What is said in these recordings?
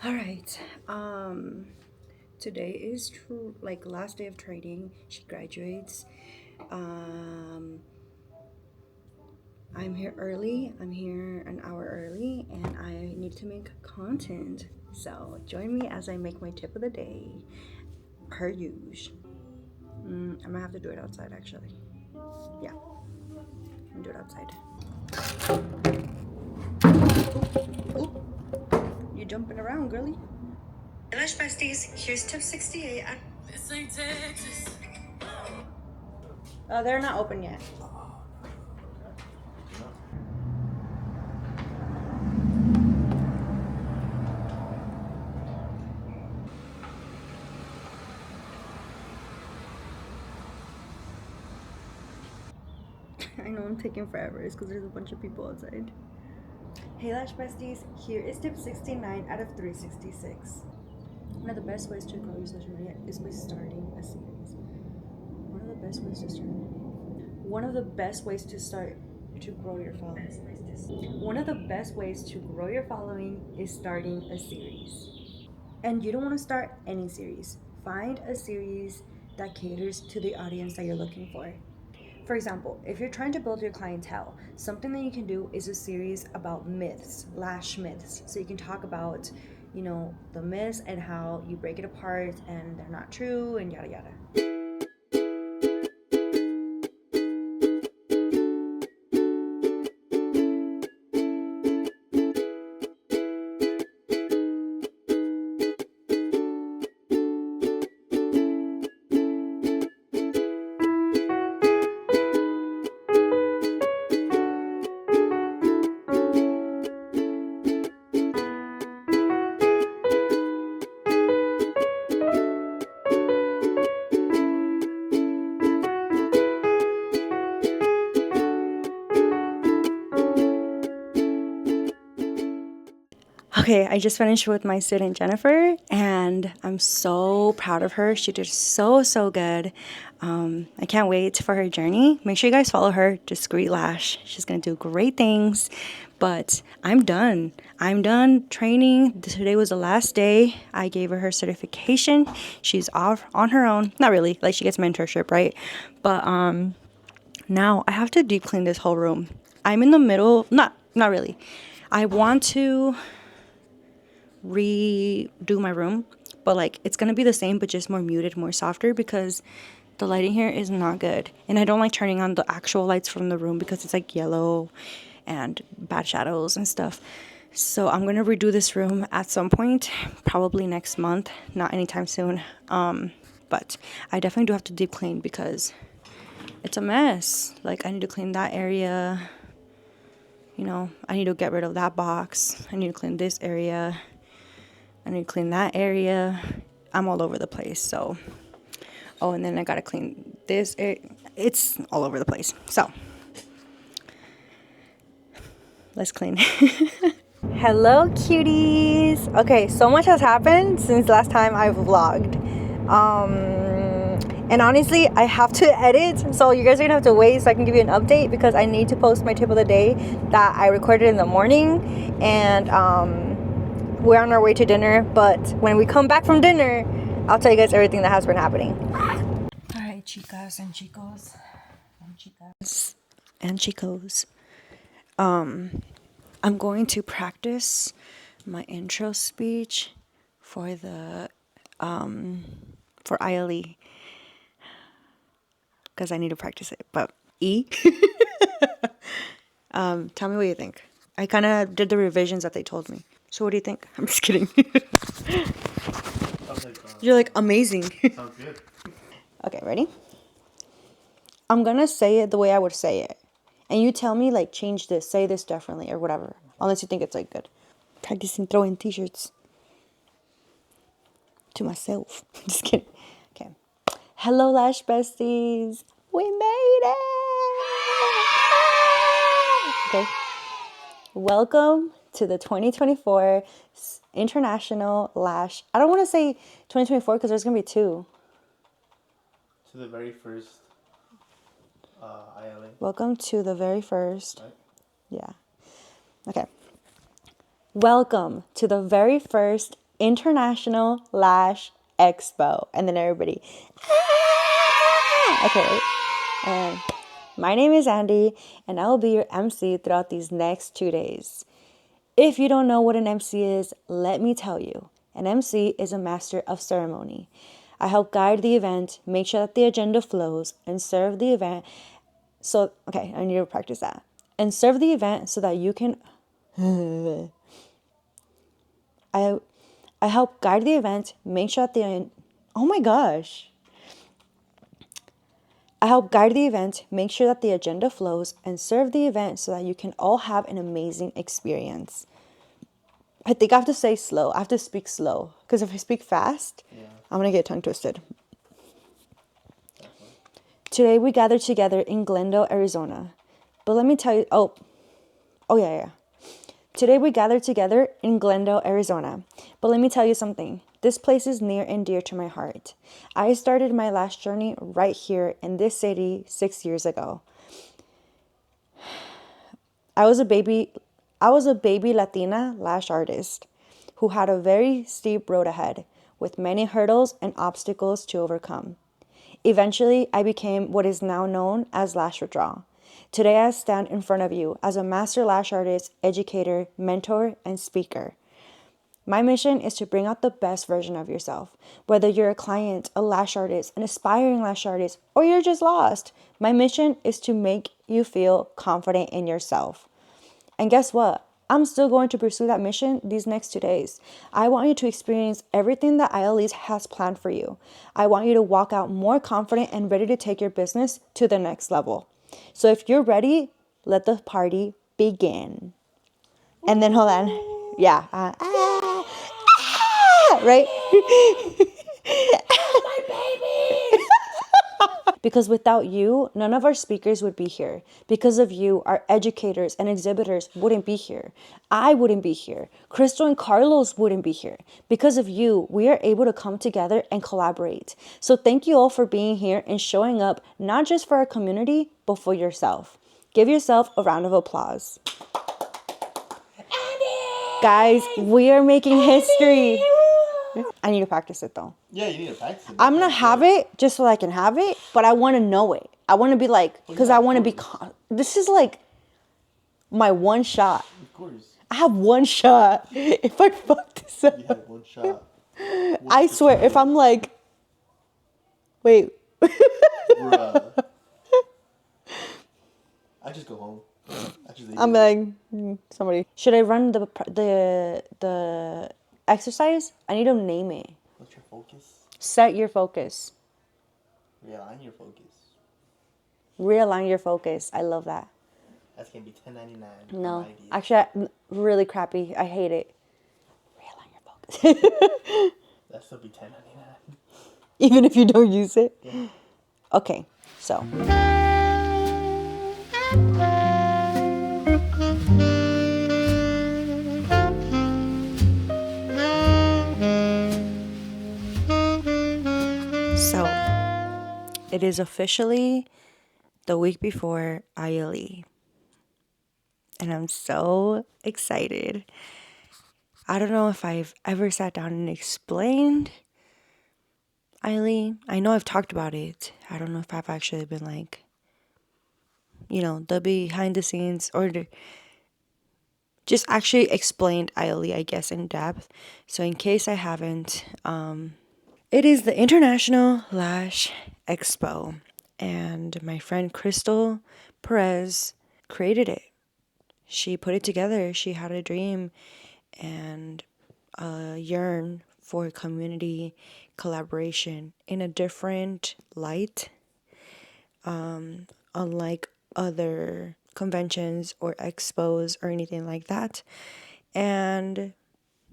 All right. Today is like last day of training. She graduates. I'm here early. I'm here an hour early, and I need to make content. So join me as I make my tip of the day, per usual. I'm gonna have to do it outside, actually. Yeah, I'm gonna do it outside. You jumping around, girly? Lush besties, here's tip 68. This ain't Texas. Oh, they're not open yet. I know I'm taking forever. It's because there's a bunch of people outside. Hey Lash Besties, here is tip 69 out of 366. One of the best ways to grow your social media is by starting a series. One of the best ways to start. One of the best ways to start to grow your following. One of the best ways to grow your following is starting a series. And you don't want to start any series. Find a series that caters to the audience that you're looking for. For example, if you're trying to build your clientele, something that you can do is a series about myths, lash myths. So you can talk about, the myths and how you break it apart and they're not true and yada yada. Okay, I just finished with my student Jennifer, and I'm so proud of her. She did so good. I can't wait for her journey. Make sure you guys follow her, Discreet Lash. She's gonna do great things. But I'm done. I'm done training. Today was the last day. I gave her certification. She's off on her own. Not really. Like, she gets mentorship, right? But now I have to deep clean this whole room. I'm in the middle. Not really. I want to redo my room, but like it's gonna be the same but just more muted, more softer, because the lighting here is not good, and I don't like turning on the actual lights from the room because it's like yellow and bad shadows and stuff. So I'm gonna redo this room at some point, probably next month, not anytime soon. But I definitely do have to deep clean because it's a mess. Like, I need to clean that area, I need to get rid of that box, I need to clean this area, I need to clean that area. I'm all over the place. So, and then I gotta clean this area. It's all over the place. So, let's clean. Hello, cuties. Okay, so much has happened since last time I vlogged. And honestly, I have to edit, so you guys are gonna have to wait so I can give you an update, because I need to post my tip of the day that I recorded in the morning. And we're on our way to dinner, but when we come back from dinner, I'll tell you guys everything that has been happening. All right, chicas and chicos and chicos. I'm going to practice my intro speech for the for ILE, because I need to practice it. But tell me what you think. I kind of did the revisions that they told me. So what do you think? I'm just kidding. You're like, amazing. Sounds good. Okay, ready? I'm gonna say it the way I would say it, and you tell me, like, change this, say this differently, or whatever. Unless you think it's like good. Practicing throwing t-shirts to myself. Just kidding. Okay. Hello, Lash Besties. We made it. Okay. Welcome to the 2024 International Lash. I don't want to say 2024 because there's going to be two. To the very first ILA. Welcome to the very first. Right? Yeah. Okay. Welcome to the very first International Lash Expo. And then everybody. Ah! Okay. And my name is Andy, and I will be your MC throughout these next 2 days. If you don't know what an MC is, let me tell you. An MC is a master of ceremony. I help guide the event, make sure that the agenda flows, and serve the event. So, okay, I need to practice that. And serve the event so that you can. I help guide the event, make sure that the. Oh my gosh. I help guide the event, make sure that the agenda flows, and serve the event so that you can all have an amazing experience. I think I have to say slow. I have to speak slow. Because if I speak fast, I'm going to get tongue twisted. Today we gathered together in Glendale, Arizona. But let me tell you, yeah. Today we gathered together in Glendale, Arizona. But let me tell you something. This place is near and dear to my heart. I started my lash journey right here in this city 6 years ago. I was a baby Latina lash artist who had a very steep road ahead with many hurdles and obstacles to overcome. Eventually, I became what is now known as Lash Withdrawal. Today, I stand in front of you as a master lash artist, educator, mentor, and speaker. My mission is to bring out the best version of yourself. Whether you're a client, a lash artist, an aspiring lash artist, or you're just lost, my mission is to make you feel confident in yourself. And guess what? I'm still going to pursue that mission these next 2 days. I want you to experience everything that ILEs has planned for you. I want you to walk out more confident and ready to take your business to the next level. So if you're ready, let the party begin. And then hold on. Yeah. Right? My baby! Because without you, none of our speakers would be here. Because of you, our educators and exhibitors wouldn't be here. I wouldn't be here. Crystal and Carlos wouldn't be here. Because of you, we are able to come together and collaborate. So thank you all for being here and showing up, not just for our community, but for yourself. Give yourself a round of applause. Andy! Guys, we are making history. I need to practice it though. Yeah, you need to practice it. I'm going to have it just so I can have it, but I want to know it. I want to be like, because I want to be, this is like my one shot. Of course. I have one shot. If I fuck this up. You have one shot. I swear, if I'm like, wait. Bruh. I just go home. I'm like, somebody. Should I run the exercise? I need to name it. What's your focus? Set your focus. Realign your focus. Realign your focus. I love that. That's going to be $10.99. No. Actually, really crappy. I hate it. Realign your focus. That still be $10.99. Even if you don't use it? Yeah. Okay, so. So, it is officially the week before ILE. And I'm so excited. I don't know if I've ever sat down and explained ILE. I know I've talked about it. I don't know if I've actually been like, the behind the scenes or just actually explained ILE, I guess, in depth. So in case I haven't, it is the International Lash Expo. And my friend Crystal Perez created it. She put it together. She had a dream and a yearn for community collaboration in a different light, unlike other conventions or expos or anything like that. And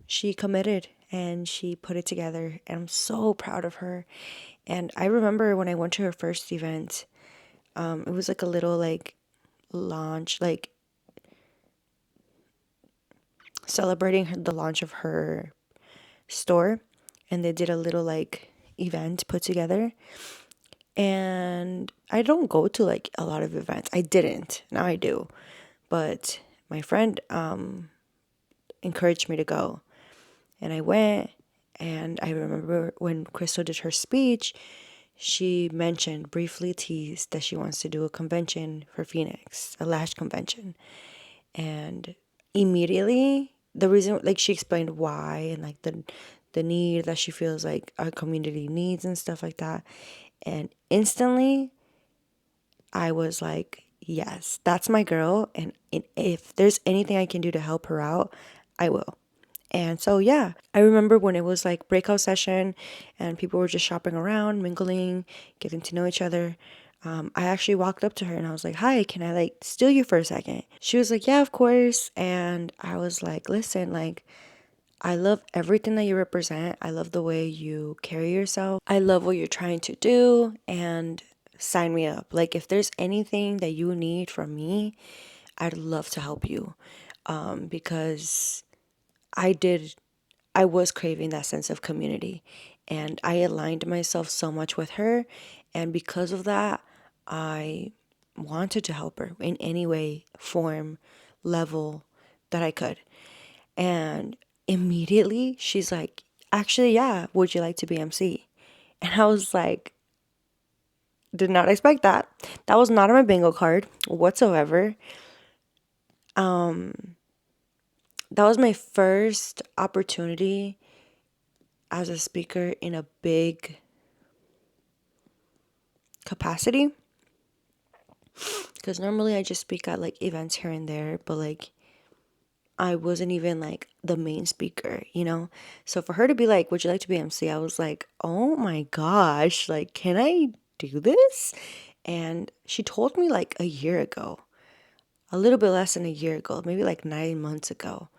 she committed and she put it together, and I'm so proud of her. And I remember when I went to her first event, it was like a little like launch, like celebrating the launch of her store, and they did a little like event put together. And I don't go to like a lot of events. I didn't. Now I do. But my friend encouraged me to go. And I went, and I remember when Crystal did her speech, she mentioned, briefly teased, that she wants to do a convention for Phoenix, a lash convention. And immediately, the reason, like, she explained why, and like the need that she feels like our community needs and stuff like that. And instantly, I was like, yes, that's my girl. And if there's anything I can do to help her out, I will. And so, yeah, I remember when it was like breakout session and people were just shopping around, mingling, getting to know each other. I actually walked up to her and I was like, hi, can I like steal you for a second? She was like, yeah, of course. And I was like, listen, like, I love everything that you represent. I love the way you carry yourself. I love what you're trying to do, and sign me up. Like, if there's anything that you need from me, I'd love to help you. Because I was craving that sense of community, and I aligned myself so much with her. And because of that, I wanted to help her in any way, form, level that I could. And immediately she's like, actually, yeah, would you like to be MC? And I was like, did not expect that. That was not on my bingo card whatsoever. That was my first opportunity as a speaker in a big capacity. Because normally I just speak at like events here and there, but like I wasn't even like the main speaker, you know? So for her to be like, would you like to be MC? I was like, oh my gosh, like, can I do this? And she told me like a year ago, a little bit less than a year ago, maybe like 9 months ago.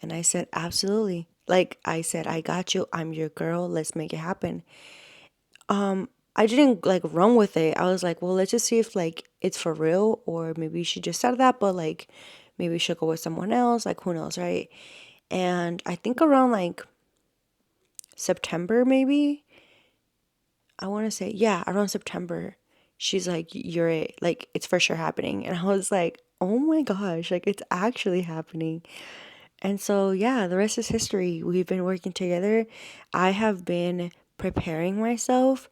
And I said, absolutely. Like I said, I got you. I'm your girl. Let's make it happen. I didn't like run with it. I was like, well, let's just see if like it's for real, or maybe she just said that, but like maybe she'll go with someone else. Like, who knows, right? And I think around like September, maybe, I want to say, yeah, around September, she's like, you're it. Like, it's for sure happening. And I was like, oh my gosh, like it's actually happening. And so, yeah, the rest is history. We've been working together. I have been preparing myself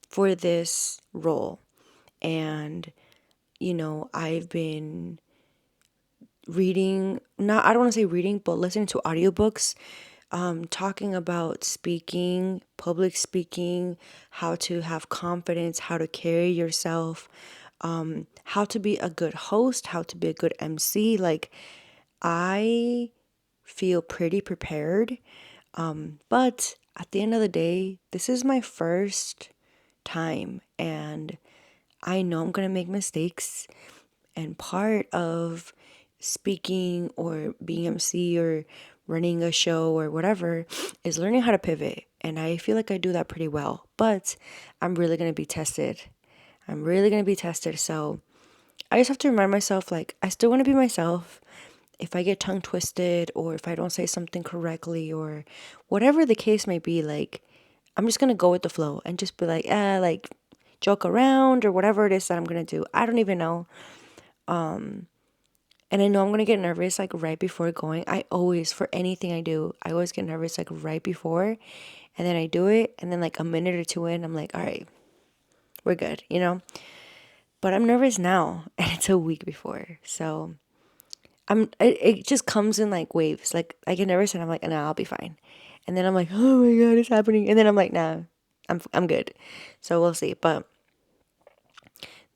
for this role. And, you know, I've been reading, not, I don't want to say reading, but listening to audiobooks, talking about speaking, public speaking, how to have confidence, how to carry yourself, how to be a good host, how to be a good MC. Like, I feel pretty prepared. But at the end of the day, this is my first time, and I know I'm going to make mistakes. And part of speaking or being MC or running a show or whatever is learning how to pivot. And I feel like I do that pretty well. But I'm really going to be tested. I'm really going to be tested. So I just have to remind myself, like, I still want to be myself. If I get tongue twisted or if I don't say something correctly or whatever the case may be, like, I'm just going to go with the flow and just be like, like, joke around or whatever it is that I'm going to do. I don't even know. And I know I'm going to get nervous like right before going. I always, for anything I do, I always get nervous like right before. And then I do it. And then like a minute or two in, I'm like, all right, we're good, you know? But I'm nervous now. And it's a week before. So it just comes in like waves. Like I get nervous and I'm like, nah, I'll be fine. And then I'm like, oh my God, it's happening. And then I'm like, nah, I'm good. So we'll see. But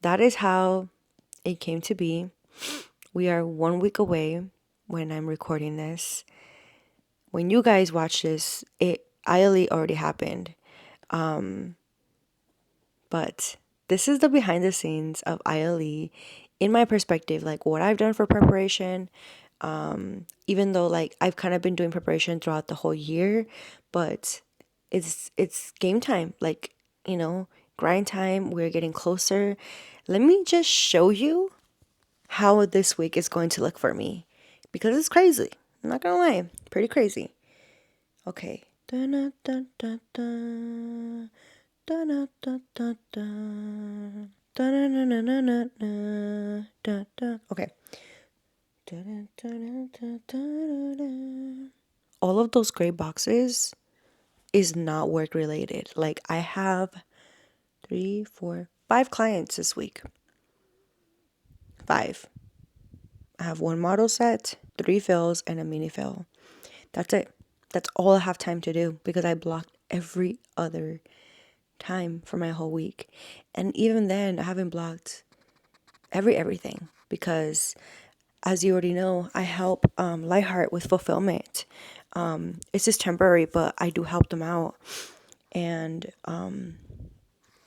that is how it came to be. We are 1 week away when I'm recording this. When you guys watch this, ILE already happened. But this is the behind the scenes of ILE in my perspective, like what I've done for preparation. Even though like I've kind of been doing preparation throughout the whole year, but it's game time. Like, you know, grind time. We're getting closer. Let me just show you how this week is going to look for me, because it's crazy. I'm not gonna lie, pretty crazy. Okay. Da-na-da-da-da. Da-na-da-da-da. Da-na-na-na-na-na-na-da-da. Okay. Da-da-da-da-da-da-da. All of those gray boxes is not work related. Like, I have 3, 4, 5 clients this week. 5. I have 1 model set, 3 fills, and a mini fill. That's it. That's all I have time to do because I blocked every other time for my whole week. And even then, I haven't blocked everything because, as you already know, I help Lightheart with fulfillment. It's just temporary, but I do help them out. And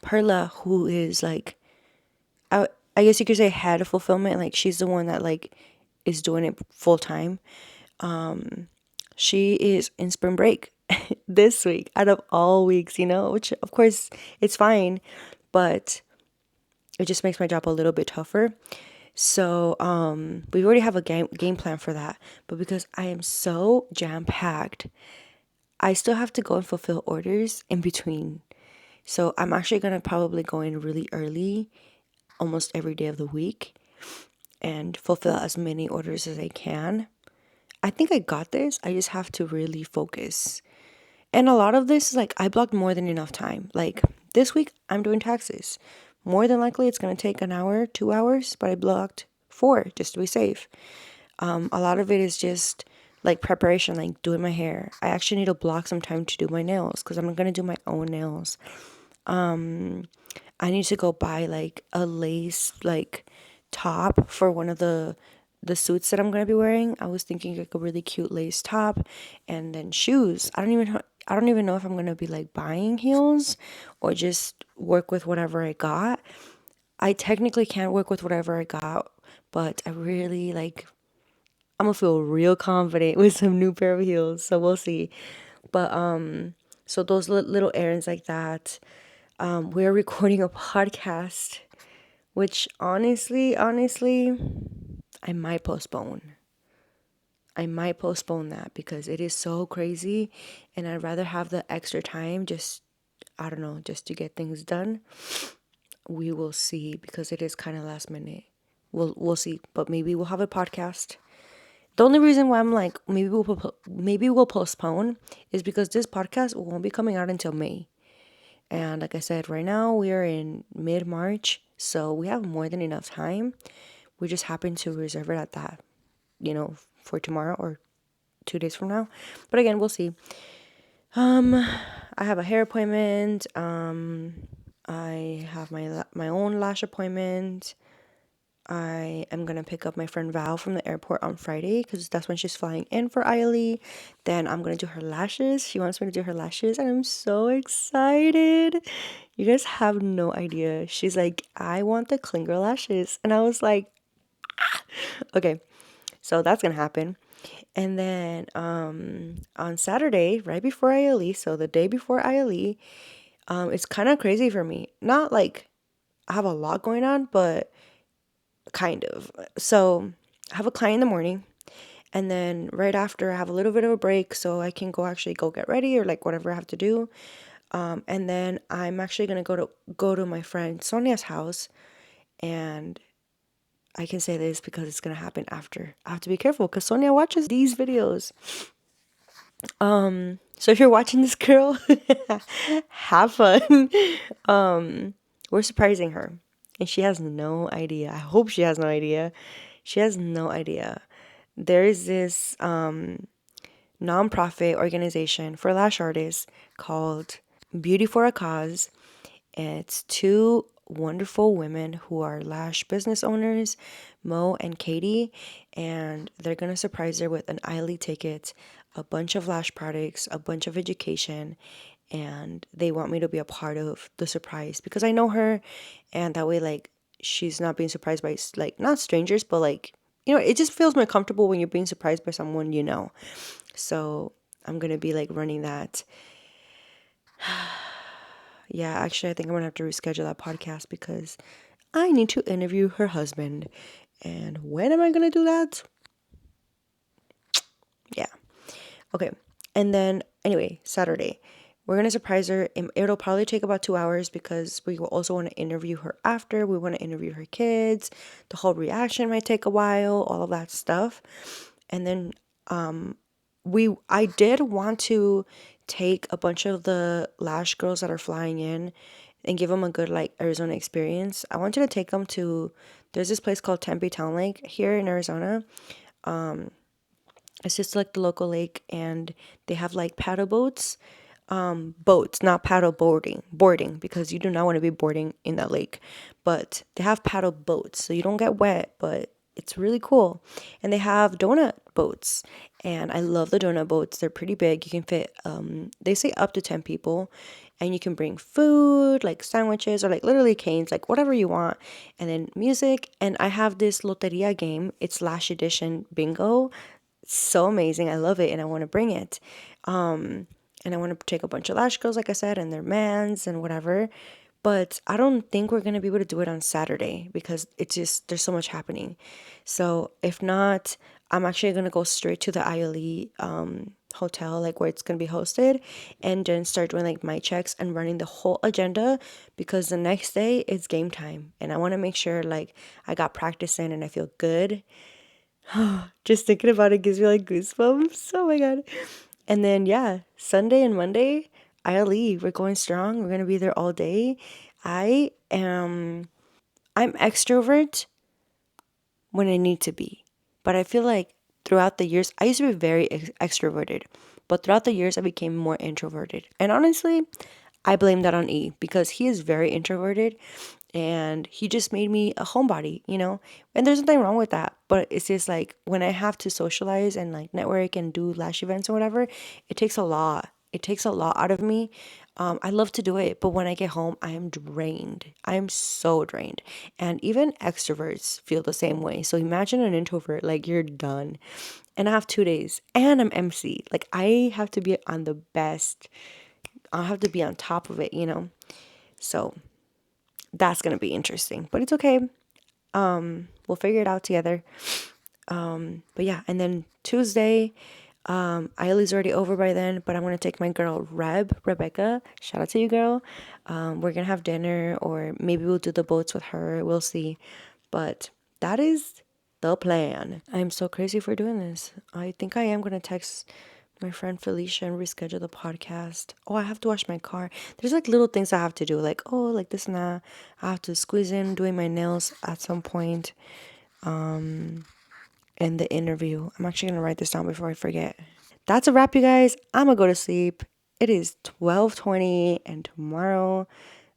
Perla, who is like, I guess you could say head of fulfillment, like she's the one that like is doing it full time. She is in spring break this week out of all weeks, which of course it's fine, but it just makes my job a little bit tougher. So we already have a game plan for that, but because I am so jam packed, I still have to go and fulfill orders in between. So I'm actually gonna probably go in really early, almost every day of the week, and fulfill as many orders as I can. I think I got this. I just have to really focus. And a lot of this is like I blocked more than enough time. Like this week, I'm doing taxes. More than likely, it's going to take an hour, 2 hours, but I blocked 4 just to be safe. A lot of it is just like preparation, like doing my hair. I actually need to block some time to do my nails because I'm going to do my own nails. I need to go buy like a lace like top for one of the suits that I'm going to be wearing. I was thinking like a really cute lace top and then shoes. I don't even know if I'm going to be like buying heels or just work with whatever I got. I technically can't work with whatever I got, but I really like I'm going to feel real confident with some new pair of heels, so we'll see. But so those little errands like that. We're recording a podcast, which honestly, I might postpone. I might postpone that because it is so crazy and I'd rather have the extra time just, I don't know, just to get things done. We will see because it is kind of last minute. We'll see, but maybe we'll have a podcast. The only reason why I'm like maybe we'll postpone is because this podcast won't be coming out until May. And like I said, right now we are in mid-March, so we have more than enough time. We just happen to reserve it at that, for tomorrow or 2 days from now. But again, we'll see. I have a hair appointment. I have my own lash appointment. I am going to pick up my friend Val from the airport on Friday because that's when she's flying in for ILE. Then I'm going to do her lashes. She wants me to do her lashes and I'm so excited. You guys have no idea. She's like, I want the clinger lashes. And I was like, ah! Okay, so that's going to happen. And then on Saturday, right before ILE, so the day before ILE, it's kind of crazy for me. Not like I have a lot going on, but kind of. So I have a client in the morning and then right after I have a little bit of a break so I can go get ready or like whatever I have to do. And then I'm actually going to go to my friend Sonia's house, and I can say this because it's going to happen after. I have to be careful because Sonia watches these videos. So if you're watching this, girl, have fun. We're surprising her. And she has no idea. I hope she has no idea. She has no idea. There is this nonprofit organization for lash artists called Beauty for a Cause. And it's 2 wonderful women who are lash business owners, Mo and Katie. And they're going to surprise her with an ILE ticket, a bunch of lash products, a bunch of education, and they want me to be a part of the surprise because I know her, and that way like she's not being surprised by like not strangers, but like it just feels more comfortable when you're being surprised by someone. So I'm gonna be like running that. Yeah, actually I think I'm gonna have to reschedule that podcast because I need to interview her husband. And when am I gonna do that? Okay. And then, anyway, Saturday. We're going to surprise her. It'll probably take about 2 hours because we will also want to interview her after. We want to interview her kids. The whole reaction might take a while, all of that stuff. And then I did want to take a bunch of the Lash girls that are flying in and give them a good like Arizona experience. I wanted to take them to, there's this place called Tempe Town Lake here in Arizona. It's just like the local lake, and they have like paddle boats. Boats, not paddle boarding, because you do not want to be boarding in that lake. But they have paddle boats, so you don't get wet, but it's really cool. And they have donut boats, and I love the donut boats. They're pretty big. You can fit, they say up to 10 people, and you can bring food, like sandwiches, or like literally canes, like whatever you want. And then music. And I have this Loteria game. It's Lash Edition Bingo. So amazing. I love it, and I want to bring it. And I want to take a bunch of Lash girls, like I said, and their mans and whatever. But I don't think we're going to be able to do it on Saturday because it's just, there's so much happening. So if not, I'm actually going to go straight to the ILE hotel, like where it's going to be hosted, and then start doing like my checks and running the whole agenda, because the next day is game time. And I want to make sure like I got practice in and I feel good. Just thinking about it gives me like goosebumps. Oh my God. And then, yeah, Sunday and Monday, ILE, we're going strong. We're going to be there all day. I'm extrovert when I need to be. But I feel like throughout the years, I used to be very extroverted. But throughout the years, I became more introverted. And honestly, I blame that on E, because he is very introverted and he just made me a homebody, you know? And there's nothing wrong with that. But it's just like when I have to socialize and like network and do lash events or whatever, it takes a lot. It takes a lot out of me. I love to do it, but when I get home, I am drained. I am so drained. And even extroverts feel the same way. So imagine an introvert, like you're done. And I have 2 days and I'm MC. Like I have to be on the best. I'll have to be on top of it, you know? So that's going to be interesting, but it's okay. We'll figure it out together. But yeah, and then Tuesday, Ile's already over by then, but I'm going to take my girl Rebecca. Shout out to you, girl. We're going to have dinner, or maybe we'll do the boats with her. We'll see. But that is the plan. I'm so crazy for doing this. I think I am going to text my friend Felicia and reschedule the podcast. Oh, I have to wash my car. There's like little things I have to do, like, oh, like this and that. I have to squeeze in doing my nails at some point. In the interview. I'm actually going to write this down before I forget. That's a wrap, you guys. I'm going to go to sleep. It is 12:20, and tomorrow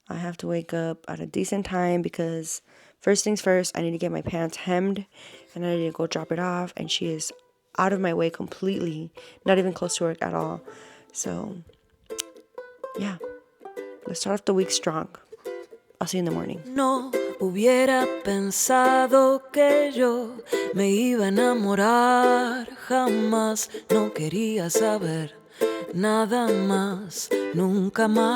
I have to wake up at a decent time because first things first, I need to get my pants hemmed and I need to go drop it off, and she is out of my way completely, not even close to work at all. So, yeah. Let's start off the week strong. I'll see you in the morning. No hubiera pensado que yo me iba a enamorar jamás. No quería saber nada más, nunca más.